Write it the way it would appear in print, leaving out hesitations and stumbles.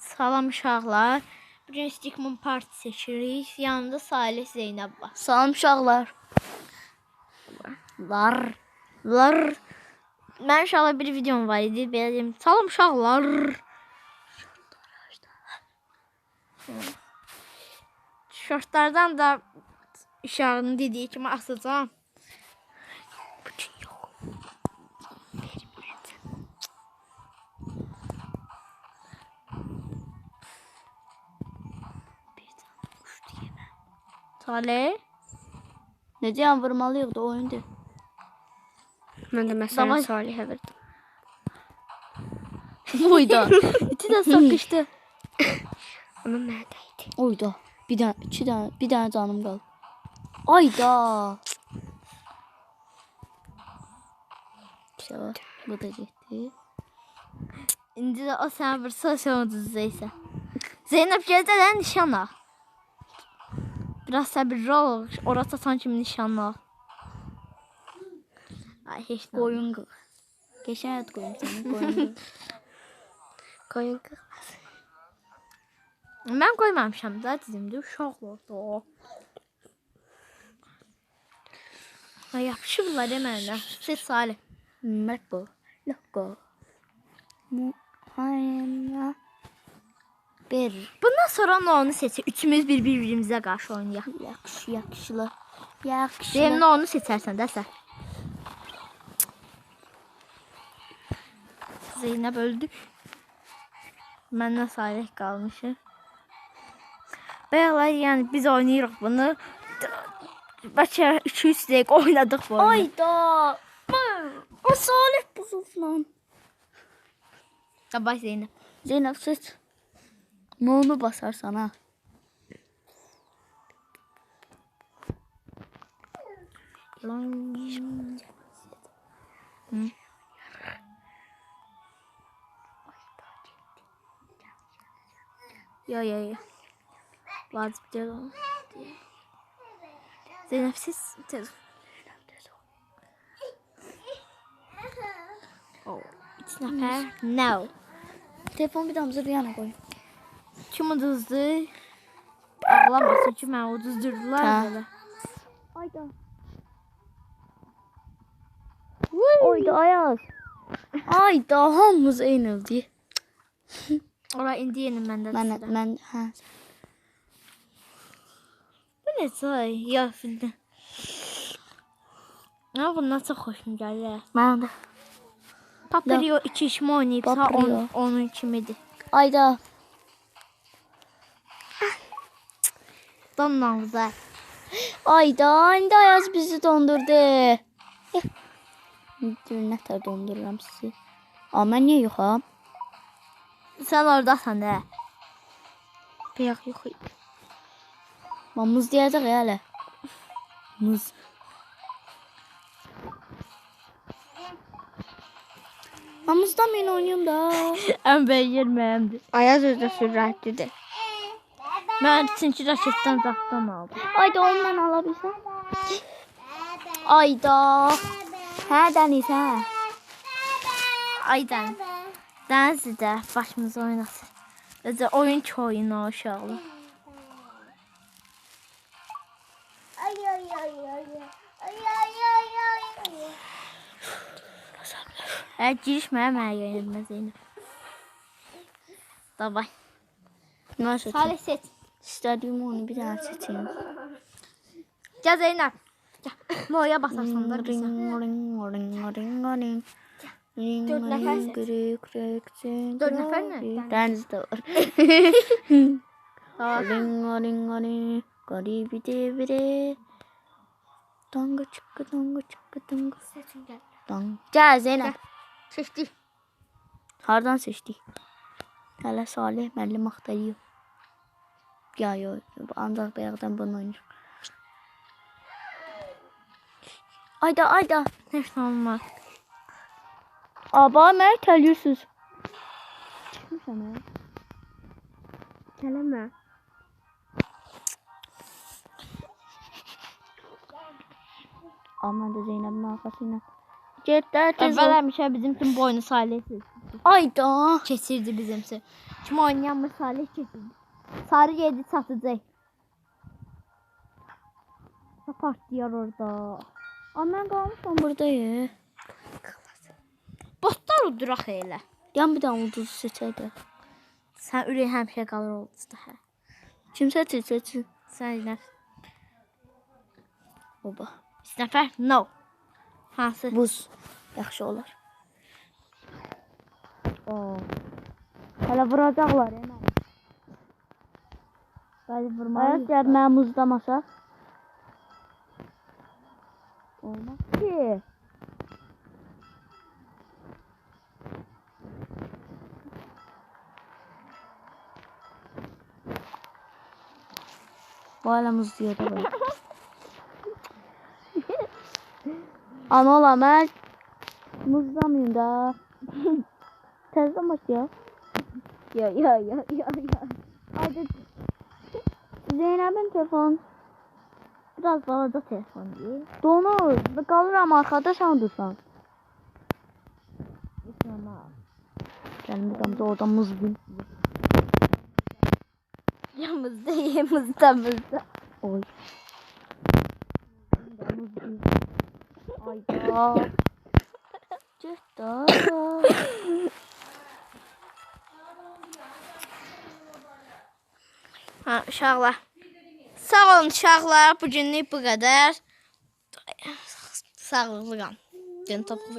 Salam uşaqlar. Bugün Stigmon Parti seçirik. Yanında Salih Zeynəb var. Salam uşaqlar. Lar. Mən uşaqlar bir videom var idi. Belə deyim. Salam uşaqlar. Şortlardan da uşağın dediyi kimi asacağım. Salih. Ne diyen vurmalı yoktu oyundu. Ben de mesela Salih'e verdim. Oyda. İti de sakıştı. Ama neredeydi? Oyda. Bir tane canım kaldı. Ayda. İşte bak. Bu da gitti. İndi də o sənə vursa sən uduzaysan. Zeynəb gəzədən nişana. Biraz səbirli ol. Orası atan kimi nişanla. Ay heç nə. Koyun kız. Geçen et koyun seni. Koyun kız. Koyun kız. Mən qoymamışam da dizimdə uşaqlar. Ay yapışıblar mənə. Siz Salih. Merhaba. Loko. Muhayna. Bir. Bundan sonra onu seçir. Üçümüz bir-birimizə qarşı oynayaq. Yakışılı. Benimlə onu seçərsən də sən. Zeynəb öldü. Məndən Salih qalmışıq. Bayaqlar yəni biz oynayırıq bunu. Bəlkə 2-3 dəqiqə oynadıq bu oyunu. Ayda. O Salih buzuldu lan. Qabay Zeynəb. Zeynep seç. Ne onu basarsan ha. Yo. Vazip deyil o. Zeynəb siz tez. Oh, 3 nəfər. No. Telefonu bir damızı bir yana koy. Kim uduzdu? Ağlamasın ki mən uduzdurdular belə. Ayda. Ayda Ayaz. Ayda hamımız aynıldı. Ora indi yeni məndə. Ben ha. Bu ne say? Ya fildə. Ya bundan çox xoşum gəlir. Ben de. Paprio 2 işimi oynayıb Paprio. onun kimidir. Ayda. Donmamıza. Ayda Ayaz bizi dondurdu. Dur ne kadar dondururam sizi. Ama ben niye yoxam? Sən oradasan hə. Bıyaq yox. Muz diyecek ya hele. Muz. Muzdan ben oynuyorum da. Ən bəyir mənimdir. Ayaz özde sürətlidir. Mən çünki raketdən zaxdan aldım. Ayda ondan alabilsem. Ayda. Hə Dəniz hə. Aydan. Dənizli də başımıza oynasın. Özə oyun ki oyunu o uşaqlar. Girişməyə mənə yönəlmə Zeynəb. Davay. Ne seçeyim? Salih seç. İstediğim onu bir tane seçeyim. Gəl Zeynəb. Gəl. Noya basarsan da bizə. Dört nəfərsiz. Dört nəfər nə? Dəniz də var. Garibide. Danga çıkkı. Seçin gəl. Gel Zeynep. Seçdik. Hardan seçtik? Hələ Salih müəllim axtarıyor. Ya, ancaq bayaqdan bunu oynayır. Ayda. Heç nə olmaz. Aba, mənə təliyirsiz. Çıxmışam ya. Gəlmə. Aman da Zeynep'in arkasıyla. Get də tez Əvvəl ol. həmişə bizim üçün boynu Salih seçdik. Ayda. Keçirdi bizimsi. Kim oynayan Salih keçirdi. Sarı yedi çatacaq. Partlayar orada. Amma mən qalmışam burada. Botlar uduraq elə. Yan bir dənə ulduz seçəydi. Sən ürək həmişə qalır ulduzda. Hə. Kim seçir? Sən nə? Oba. Snapper? No. Hansı? Buz. Yaxşı olar. O. Hələ vuracaqlar ya. Bəli vurmalı. Ayaq gəl mənə muzlamasaq. Olmaz ki. Bu hala muzluyor da böyle. Ana ola mən muzlamayım da. Təzdən başlayaq. Ya. Hadi. Zeynəbin telefon. Biraz balaca telefon değil. Donur. Qalıram arxada sən dursan. Gəlin bir damda oradan muzlayım. Yamızda. Oy. Ayda. Cıhda. Ha, uşaqlar. Sağ olun uşaqlar. Bugünlük bu qədər. Sağlıqlı qalın. Gün topu